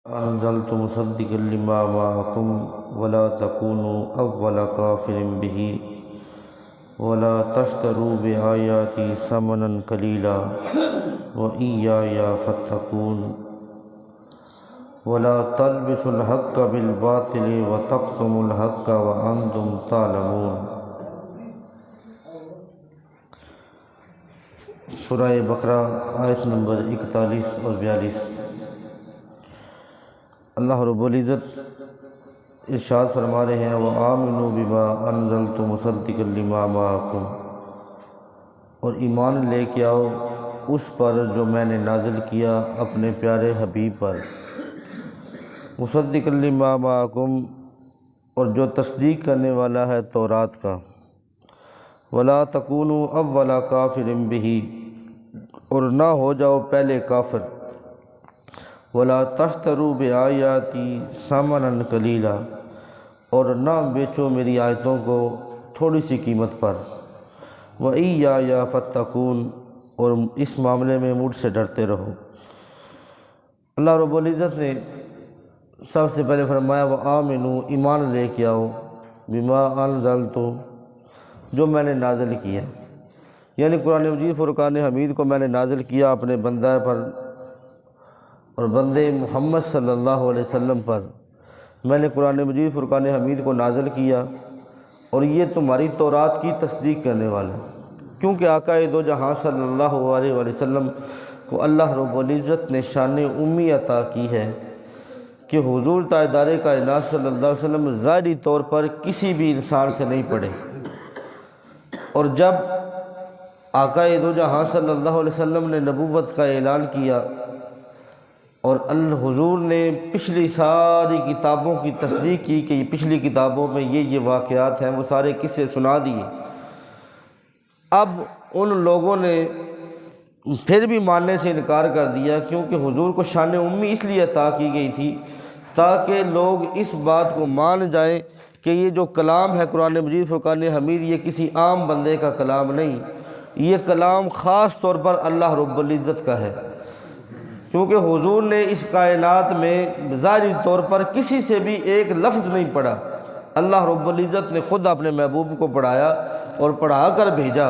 أنزلت مصدقا لما معكم ولا تكونوا أول كافر به ولا تشتروا بآياتي ثمنا قليلا وإياي فاتقون ولا تلبسوا الحق بالباطل وتكتموا الحق وأنتم تعلمون۔ سورہ بقرہ آیت نمبر 41 اور 42۔ اللہ رب العزت ارشاد فرما رہے ہیں وَآمِنُوا بِمَا أَنزَلْتُ مُصَدِّقًا لِمَا مَعَكُمْ، اور ایمان لے کے آؤ اس پر جو میں نے نازل کیا اپنے پیارے حبیب پر، مُصَدِّقًا لِمَا مَعَكُمْ، اور جو تصدیق کرنے والا ہے تورات کا، وَلَا تَكُونُوا أَوَّلَ كَافِرٍ بِهِ، اور نہ ہو جاؤ پہلے کافر، وَلَا تَشْتَرُوا بِآيَاتِي ثَمَنًا قَلِيلًا، اور نہ بیچو میری آیتوں کو تھوڑی سی قیمت پر، وَإِيَّايَ فَاتَّقُونَ، اور اس معاملے میں مجھ سے ڈرتے رہو۔ اللہ رب العزت نے سب سے پہلے فرمایا وَآمِنُوا، ایمان لے کے آؤ، بِمَا أَنزَلْتُ، جو میں نے نازل کیا، یعنی قرآن مجید فرقان حمید کو میں نے نازل کیا اپنے بندہ پر اور بندے محمد صلی اللہ علیہ وسلم پر، میں نے قرآن مجید فرقان حمید کو نازل کیا، اور یہ تمہاری تورات کی تصدیق کرنے والا، کیونکہ آقا دو جہاں صلی اللہ علیہ وسلم کو اللہ رب العزت نے شان امی عطا کی ہے کہ حضور تاجدار کائنات صلی اللہ علیہ وسلم ظاہری طور پر کسی بھی انسان سے نہیں پڑھے، اور جب آقا دو جہاں صلی اللہ علیہ وسلم نے نبوت کا اعلان کیا اور الحضور نے پچھلی ساری کتابوں کی تصدیق کی کہ پچھلی کتابوں میں یہ واقعات ہیں، وہ سارے قصے سنا دیے، اب ان لوگوں نے پھر بھی ماننے سے انکار کر دیا، کیونکہ حضور کو شان امی اس لیے عطا کی گئی تھی تاکہ لوگ اس بات کو مان جائیں کہ یہ جو کلام ہے قرآن مجید فرقان حمید، یہ کسی عام بندے کا کلام نہیں، یہ کلام خاص طور پر اللہ رب العزت کا ہے، کیونکہ حضور نے اس کائنات میں ظاہری طور پر کسی سے بھی ایک لفظ نہیں پڑھا، اللہ رب العزت نے خود اپنے محبوب کو پڑھایا اور پڑھا کر بھیجا۔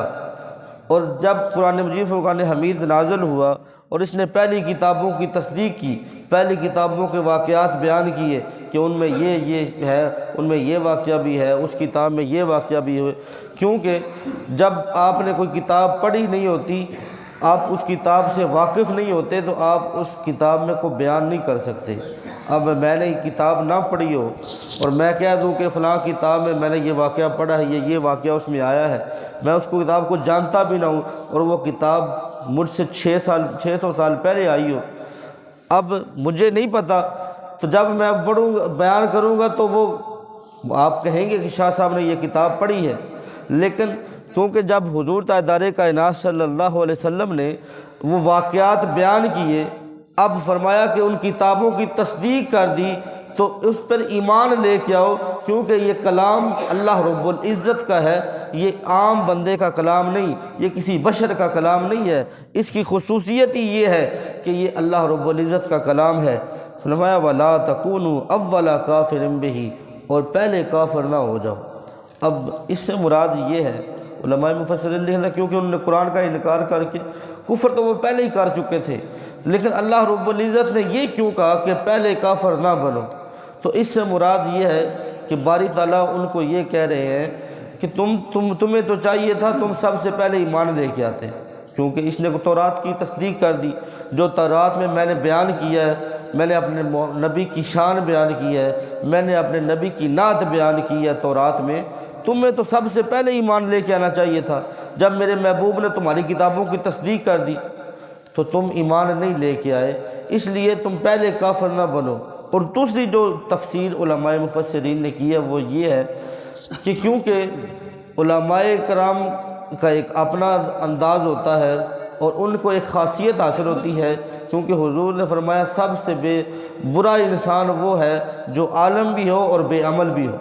اور جب قرآن مجید فرقان حمید نازل ہوا اور اس نے پہلی کتابوں کی تصدیق کی، پہلی کتابوں کے واقعات بیان کیے کہ ان میں یہ ہے، ان میں یہ واقعہ بھی ہے، اس کتاب میں یہ واقعہ بھی ہے، کیونکہ جب آپ نے کوئی کتاب پڑھی نہیں ہوتی، آپ اس کتاب سے واقف نہیں ہوتے، تو آپ اس کتاب میں کوئی بیان نہیں کر سکتے۔ اب میں نے کتاب نہ پڑھی ہو اور میں کہہ دوں کہ فلاں کتاب میں نے یہ واقعہ پڑھا ہے، یہ واقعہ اس میں آیا ہے، میں اس کو کتاب کو جانتا بھی نہ ہوں، اور وہ کتاب مجھ سے 600 سال پہلے آئی ہو، اب مجھے نہیں پتہ، تو جب میں پڑھوں بیان کروں گا تو وہ آپ کہیں گے کہ شاہ صاحب نے یہ کتاب پڑھی ہے، لیکن کیونکہ جب حضور تاجدار کائنات صلی اللہ علیہ وسلم نے وہ واقعات بیان کیے، اب فرمایا کہ ان کتابوں کی تصدیق کر دی، تو اس پر ایمان لے کے آؤ، کیونکہ یہ کلام اللہ رب العزت کا ہے، یہ عام بندے کا کلام نہیں، یہ کسی بشر کا کلام نہیں ہے، اس کی خصوصیت ہی یہ ہے کہ یہ اللہ رب العزت کا کلام ہے۔ فرمایا وَلَا تَكُونُوا أَوَّلَ كَافِرٍ بِهِ، اور پہلے کافر نہ ہو جاؤ۔ اب اس سے مراد یہ ہے، علماء مفسرین لکھنا، کیونکہ انہوں نے قرآن کا انکار کر کے کفر تو وہ پہلے ہی کر چکے تھے، لیکن اللہ رب العزت نے یہ کیوں کہا کہ پہلے کافر نہ بنو؟ تو اس سے مراد یہ ہے کہ باری تعالیٰ ان کو یہ کہہ رہے ہیں کہ تمہیں تو چاہیے تھا تم سب سے پہلے ایمان لے کے آتے، کیونکہ اس نے تورات کی تصدیق کر دی، جو تورات میں نے بیان کیا ہے، میں نے اپنے نبی کی شان بیان کی ہے، میں نے اپنے نبی کی نعت بیان کی ہے تورات میں، تمہیں تو سب سے پہلے ایمان لے کے آنا چاہیے تھا۔ جب میرے محبوب نے تمہاری کتابوں کی تصدیق کر دی تو تم ایمان نہیں لے کے آئے، اس لیے تم پہلے کافر نہ بنو۔ اور دوسری جو تفسیر علماء مفسرین نے کی ہے وہ یہ ہے کہ کیونکہ علماء کرام کا ایک اپنا انداز ہوتا ہے اور ان کو ایک خاصیت حاصل ہوتی ہے، کیونکہ حضور نے فرمایا سب سے برا انسان وہ ہے جو عالم بھی ہو اور بے عمل بھی ہو،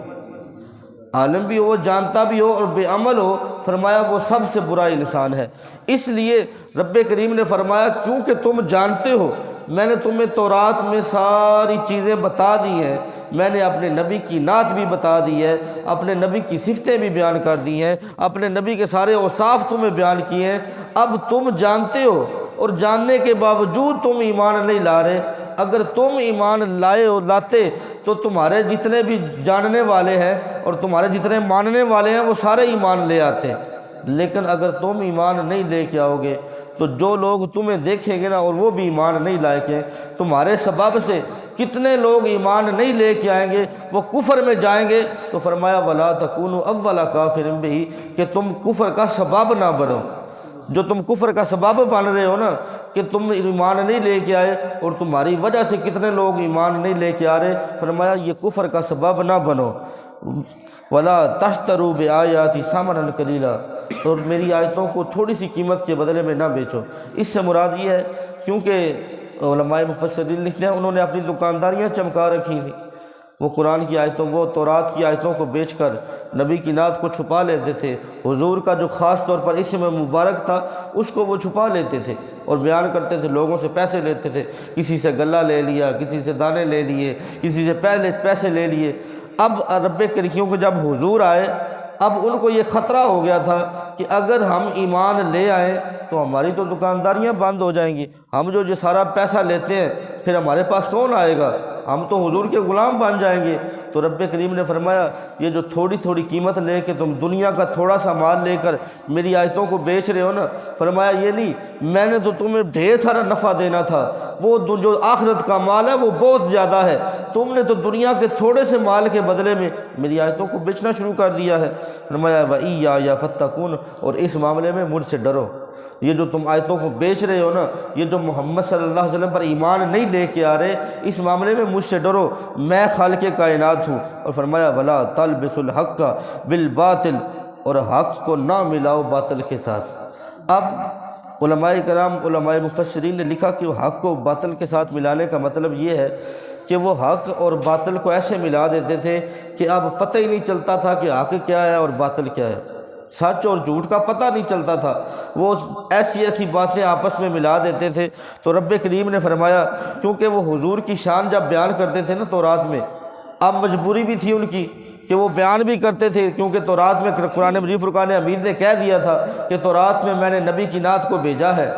عالم بھی ہو، جانتا بھی ہو اور بے عمل ہو، فرمایا وہ سب سے برا انسان ہے۔ اس لیے رب کریم نے فرمایا کیونکہ تم جانتے ہو میں نے تمہیں تورات میں ساری چیزیں بتا دی ہیں، میں نے اپنے نبی کی نعت بھی بتا دی ہے، اپنے نبی کی صفتیں بھی بیان کر دی ہیں، اپنے نبی کے سارے اوصاف تمہیں بیان کیے ہیں، اب تم جانتے ہو اور جاننے کے باوجود تم ایمان نہیں لا رہے۔ اگر تم ایمان لاتے تو تمہارے جتنے بھی جاننے والے ہیں اور تمہارے جتنے ماننے والے ہیں وہ سارے ایمان لے آتے ہیں، لیکن اگر تم ایمان نہیں لے کے آؤ گے تو جو لوگ تمہیں دیکھیں گے نا اور وہ بھی ایمان نہیں لائے کے، تمہارے سبب سے کتنے لوگ ایمان نہیں لے کے آئیں گے، وہ کفر میں جائیں گے۔ تو فرمایا وَلَا تَكُونُوا أَوَّلَ كَافِرٍ بِهِ، کہ تم کفر کا سبب نہ بنو۔ جو تم کفر کا سبب بن رہے ہو نا کہ تم ایمان نہیں لے کے آئے اور تمہاری وجہ سے کتنے لوگ ایمان نہیں لے کے آ رہے، فرمایا یہ کفر کا سبب نہ بنو۔ وَلَا تَشْتَرُوا بِآيَاتِ ثَمَنًا قَلِيلًا، اور میری آیتوں کو تھوڑی سی قیمت کے بدلے میں نہ بیچو۔ اس سے مراد یہ ہے کیونکہ علماء مفسرین لکھتے ہیں انہوں نے اپنی دکانداریاں چمکا رکھی تھیں، وہ قرآن کی آیتوں، وہ تورات کی آیتوں کو بیچ کر نبی کی نعت کو چھپا لیتے تھے، حضور کا جو خاص طور پر اسم مبارک تھا اس کو وہ چھپا لیتے تھے اور بیان کرتے تھے، لوگوں سے پیسے لیتے تھے، کسی سے غلہ لے لیا، کسی سے دانے لے لیے، کسی سے پہلے پیسے لے لیے۔ اب رب کریم کیونکہ جب حضور آئے اب ان کو یہ خطرہ ہو گیا تھا کہ اگر ہم ایمان لے آئیں تو ہماری تو دکانداریاں بند ہو جائیں گی، ہم جو سارا پیسہ لیتے ہیں پھر ہمارے پاس کون آئے گا، ہم تو حضور کے غلام بن جائیں گے۔ تو رب کریم نے فرمایا یہ جو تھوڑی تھوڑی قیمت لے کے تم دنیا کا تھوڑا سا مال لے کر میری آیتوں کو بیچ رہے ہو نا، فرمایا یہ نہیں، میں نے تو تمہیں ڈھیر سارا نفع دینا تھا، وہ جو آخرت کا مال ہے وہ بہت زیادہ ہے، تم نے تو دنیا کے تھوڑے سے مال کے بدلے میں میری آیتوں کو بیچنا شروع کر دیا ہے۔ فرمایا وَإِيَّايَ فَاتَّقُونِ، اور اس معاملے میں مجھ سے ڈرو، یہ جو تم آیتوں کو بیچ رہے ہو نا، یہ جو محمد صلی اللہ علیہ وسلم پر ایمان نہیں لے کے آ رہے، اس معاملے میں مجھ سے ڈرو، میں خالق کائنات ہوں۔ اور فرمایا وَلَا تَلْبِسُوا الْحَقَّ بِالْبَاطِلِ، اور حق کو نہ ملاؤ باطل کے ساتھ۔ اب علماء کرام، علماء مفسرین نے لکھا کہ حق کو باطل کے ساتھ ملانے کا مطلب یہ ہے کہ وہ حق اور باطل کو ایسے ملا دیتے تھے کہ اب پتہ ہی نہیں چلتا تھا کہ حق کیا ہے اور باطل کیا ہے، سچ اور جھوٹ کا پتہ نہیں چلتا تھا، وہ ایسی ایسی باتیں آپس میں ملا دیتے تھے۔ تو رب کریم نے فرمایا کیونکہ وہ حضور کی شان جب بیان کرتے تھے نا تورات میں، اب مجبوری بھی تھی ان کی کہ وہ بیان بھی کرتے تھے، کیونکہ تورات میں قرآن مجید فرقان حمید نے کہہ دیا تھا کہ تورات میں میں نے نبی کی نعت کو بھیجا ہے۔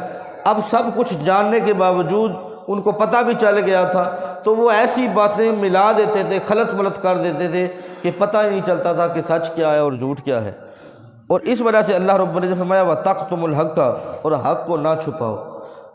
اب سب کچھ جاننے کے باوجود ان کو پتہ بھی چل گیا تھا تو وہ ایسی باتیں ملا دیتے تھے، خلط ملط کر دیتے تھے کہ پتہ ہی نہیں چلتا تھا کہ سچ کیا ہے اور جھوٹ کیا ہے۔ اور اس وجہ سے اللہ رب العزت نے فرمایا وَتَقْتُمُ الْحَقَّ، اور حق کو نہ چھپاؤ،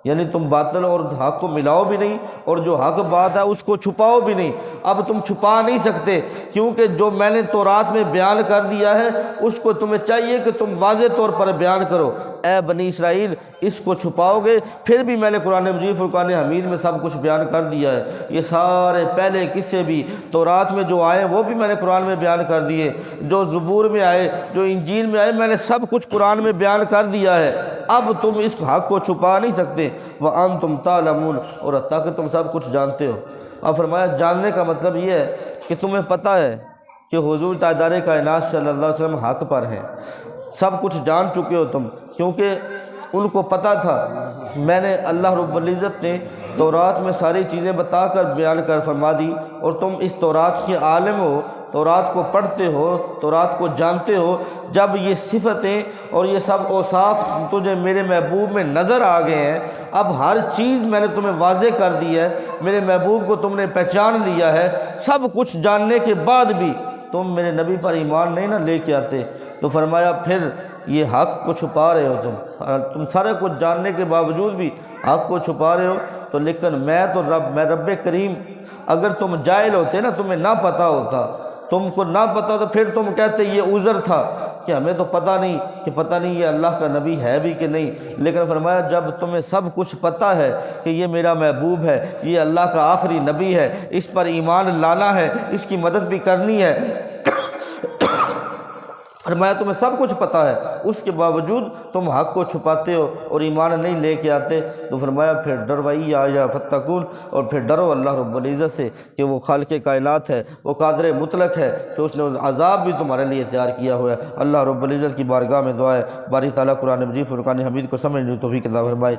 یعنی تم باطل اور حق کو ملاؤ بھی نہیں اور جو حق بات ہے اس کو چھپاؤ بھی نہیں۔ اب تم چھپا نہیں سکتے کیونکہ جو میں نے تورات میں بیان کر دیا ہے اس کو تمہیں چاہیے کہ تم واضح طور پر بیان کرو۔ اے بنی اسرائیل اس کو چھپاؤ گے پھر بھی میں نے قرآن مجید فرقان حمید میں سب کچھ بیان کر دیا ہے، یہ سارے پہلے قصے بھی تورات میں جو آئے وہ بھی میں نے قرآن میں بیان کر دیے، جو زبور میں آئے، جو انجیل میں آئے، میں نے سب کچھ قرآن میں بیان کر دیا ہے۔ اب تم اس حق کو چھپا نہیں سکتے۔ وَأَنْتُمْ تَعْلَمُونَ، اور حتیٰ کہ تم سب کچھ جانتے ہو۔ اب فرمایا جاننے کا مطلب یہ ہے کہ تمہیں پتہ ہے کہ حضور تاجدار کائنات صلی اللہ علیہ وسلم حق پر ہیں، سب کچھ جان چکے ہو تم، کیونکہ ان کو پتہ تھا میں نے اللہ رب العزت نے تورات میں ساری چیزیں بتا کر بیان کر فرما دی، اور تم اس تورات کے عالم ہو، تورات کو پڑھتے ہو، تورات کو جانتے ہو۔ جب یہ صفتیں اور یہ سب اوصاف تجھے میرے محبوب میں نظر آ گئے ہیں، اب ہر چیز میں نے تمہیں واضح کر دی ہے، میرے محبوب کو تم نے پہچان لیا ہے، سب کچھ جاننے کے بعد بھی تم میرے نبی پر ایمان نہیں نہ لے کے آتے، تو فرمایا پھر یہ حق کو چھپا رہے ہو تم سارے کچھ جاننے کے باوجود بھی حق کو چھپا رہے ہو۔ تو لیکن میں رب کریم، اگر تم جاہل ہوتے نا، تمہیں نہ پتہ ہوتا، تم کو نہ پتہ تو پھر تم کہتے یہ عذر تھا کہ ہمیں تو پتہ نہیں، کہ پتہ نہیں یہ اللہ کا نبی ہے بھی کہ نہیں۔ لیکن فرمایا جب تمہیں سب کچھ پتہ ہے کہ یہ میرا محبوب ہے، یہ اللہ کا آخری نبی ہے، اس پر ایمان لانا ہے، اس کی مدد بھی کرنی ہے، فرمایا تمہیں سب کچھ پتہ ہے، اس کے باوجود تم حق کو چھپاتے ہو اور ایمان نہیں لے کے آتے، تو فرمایا پھر ڈروائی فتقون، اور پھر ڈرو اللہ رب العزت سے کہ وہ خالق کائنات ہے، وہ قادر مطلق ہے کہ اس نے عذاب بھی تمہارے لیے تیار کیا ہوا ہے۔ اللہ رب العزت کی بارگاہ میں دعا ہے باری تعالیٰ قرآن مجید فرقان حمید کو سمجھنے کی توفیق عطا فرمائے۔